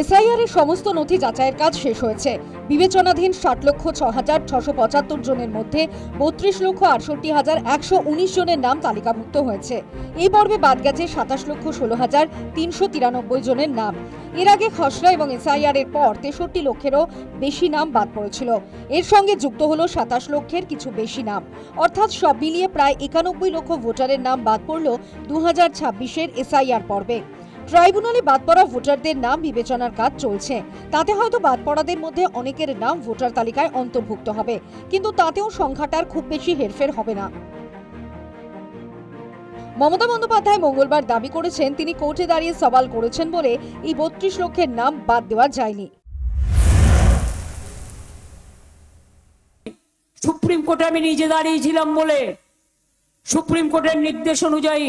SIR এর সমস্ত নথি যাচাইয়ের কাজ শেষ হয়েছে। বিবেচনাধীন ৬০,৬৬,৬৭৪ জনের মধ্যে ৩২,৬৮,১১৯ জনের নাম তালিকাভুক্ত হয়েছে। এই পর্বে বাদ গেছে ২৭,১৬,৩৯৩ জনের নাম। এর আগে খসড়া এবং এসআইআর এর পর ৬৩ লক্ষেরও বেশি নাম বাদ পড়েছিল। এর সঙ্গে যুক্ত হলো ২৭ লক্ষের কিছু বেশি নাম, অর্থাৎ সব মিলিয়ে প্রায় ৯১ লক্ষ ভোটারের নাম বাদ পড়ল ২০২৬-এর এসআইআর পর্বে। ট্রাইব্যুনালে বাদ পড়া ভোটারদের নাম বিবেচনার কাজ চলছে। তাতে হয়তো বাদ পড়াদের মধ্যে অনেকের নাম ভোটার তালিকায় অন্তর্ভুক্ত হবে, কিন্তু তাতেও সংখ্যাটার খুব বেশি হেরফের হবে না। মমতা বন্দ্যোপাধ্যায় মঙ্গলবার দাবি করেছেন, তিনি কোর্টে দাঁড়িয়ে সওয়াল করেছেন বলে এই ৩২ লক্ষের নাম বাদ দেওয়া যায়নি। সুপ্রিম কোর্টে আমি নিজে দাঁড়িয়েছিলাম বলে সুপ্রিম কোর্টের নির্দেশ অনুযায়ী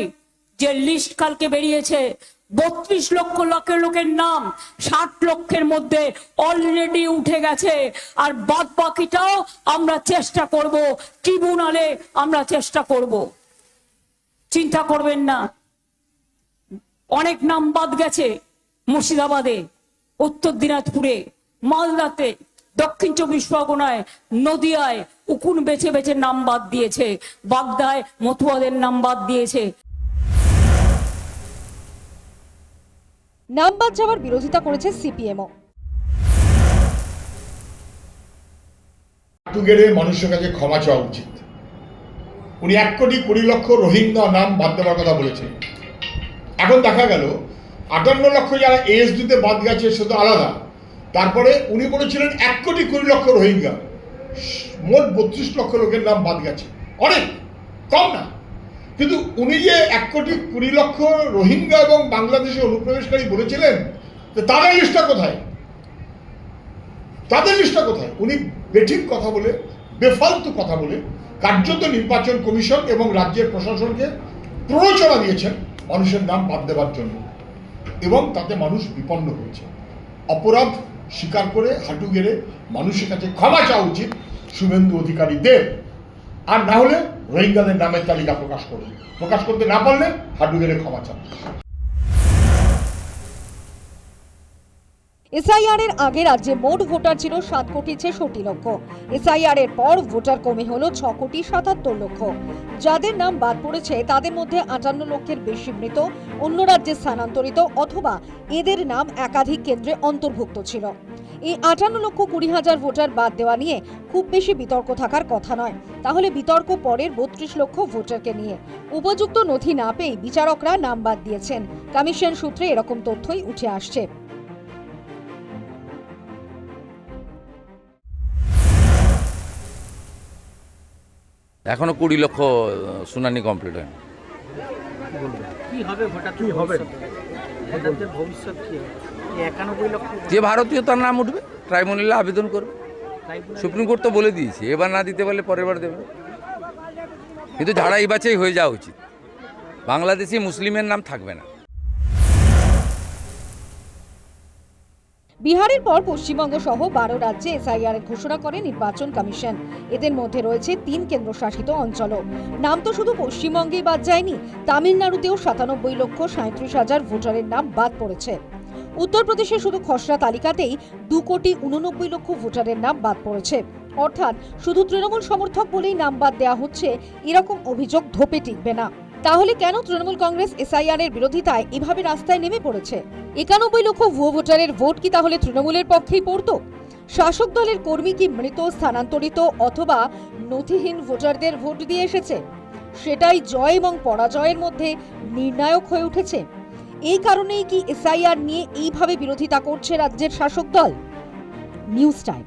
যে লিস্ট কালকে বেরিয়েছে, ৩২ লক্ষ লোকের নাম ৬০ লক্ষের মধ্যে অলরেডি উঠে গেছে। আর বাদ বাকিটাও আমরা চেষ্টা করব, ট্রিব্যুনালে আমরা চেষ্টা করব। চিন্তা করবেন না, অনেক নাম বাদ গেছে। মুর্শিদাবাদে, উত্তর দিনাজপুরে, মালদাতে, দক্ষিণ ২৪ পরগনায়, নদিয়ায় উকুন বেছে বেছে নাম বাদ দিয়েছে। বাগদায় মতুয়াদের নাম বাদ দিয়েছে। নাম বাদ যাওয়ার বিরোধিতা করেছে সিপিএমও। টুগেরে মানুষের কাছে ক্ষমা চাওয়া উচিত। উনি ১,২০,০০,০০০ রোহিঙ্গা নাম বাদ দেওয়ার কথা বলেছেন। এখন দেখা গেল ৫৮ লক্ষ যারা এএসডিতে বাদ গেছে সেটা আলাদা। তারপরে উনি বলেছিলেন ১,২০,০০,০০০ রোহিঙ্গা, মোট ৩২ লক্ষ লোকের নাম বাদ গেছে। অনেক কম না, কিন্তু উনি যে ১,২০,০০,০০০ রোহিঙ্গা এবং বাংলাদেশে অনুপ্রবেশকারী বলেছিলেন, তাদের লিস্টটা কোথায়? তাদের লিস্টটা কোথায়? উনি বেঠিক কথা বলে, বেফালতু কথা বলে কার্যত নির্বাচন কমিশন এবং রাজ্যের প্রশাসনকে প্ররোচনা দিয়েছেন মানুষের নাম বাদ দেওয়ার জন্য, এবং তাতে মানুষ বিপন্ন হয়েছে। অপরাধ স্বীকার করে হাঁটু গেড়ে মানুষের কাছে ক্ষমা চাওয়া উচিত শুভেন্দু অধিকারীদের। আর না হলে রোহিঙ্গাদের নামের তালিকা প্রকাশ করতে না পারলে হাঁটু গেড়ে ক্ষমা চান। এসআইআর এর আগে রাজ্যে মোট ভোটার ছিল ৭,৬৬,০০,০০০। এসআইআর এর পর ভোটার কমে হলো ৬,৭৭,০০,০০০। যাদের নাম বাদ পড়েছে তাদের মধ্যে ৫৮ লক্ষের বেশি মৃত, অন্য রাজ্যে স্থানান্তরিত অথবা এদের নাম একাধিক কেন্দ্রে অন্তর্ভুক্ত ছিল। এই ৫৮,২০,০০০ ভোটার বাদ দেওয়া নিয়ে খুব বেশি বিতর্ক থাকার কথা নয়। তাহলে বিতর্ক পরের ৩২ লক্ষ ভোটারকে নিয়ে। উপযুক্ত নথি না পেয়ে বিচারকরা নাম বাদ দিয়েছেন। কমিশন সূত্রে এরকম তথ্যই উঠে আসছে। এখনো ২০ লক্ষ শুনানি কমপ্লিট হয়নি। কি হবে ভোটারদের ভবিষ্যৎ কি হবে? ৯১ লক্ষ যে ভারতীয় তার নাম উঠবে, ট্রাইব্যুনালে আবেদন করবে। সুপ্রিম কোর্ট তো বলে দিয়েছে, এবার না দিতে পারলে পরের বার দেবে। কিন্তু ঝাড়াই বাছাই হয়ে যাওয়া উচিত। বাংলাদেশি মুসলিমের নাম থাকবে না। বিহারের পর পশ্চিমবঙ্গ সহ ১২ রাজ্যে এসআইআর এর ঘোষণা করে নির্বাচন কমিশন। এদের মধ্যে রয়েছে ৩ কেন্দ্রশাসিত অঞ্চলও। নাম তো শুধু পশ্চিমবঙ্গেই বাদ যায়নি, তামিলনাড়ুতেও ৯৭,৬০,০০০ ভোটারের নাম বাদ পড়েছে। উত্তরপ্রদেশে শুধু খসড়া তালিকাতেই ২,৮৯,০০,০০০ ভোটারের নাম বাদ পড়েছে। অর্থাৎ শুধু তৃণমূল সমর্থক বলেই নাম বাদ দেওয়া হচ্ছে, এরকম অভিযোগ ধোপে টিকবে না। তাহলে কেন তৃণমূল কংগ্রেস এসআইআর এর বিরোধিতায় এভাবে রাস্তায় নেমে পড়েছে? ৯১ লক্ষ ভুয়ো ভোটারের ভোট কি তাহলে তৃণমূলের পক্ষেই পড়তো? শাসক দলের কর্মী কি মৃত, স্থানান্তরিত অথবা নথিহীন ভোটারদের ভোট দিয়ে এসেছে? সেটাই জয় এবং পরাজয়ের মধ্যে নির্ণায়ক হয়ে উঠেছে। এই কারণেই কি এসআইআর নিয়ে এইভাবে বিরোধিতা করছে রাজ্যের শাসক দল? News time.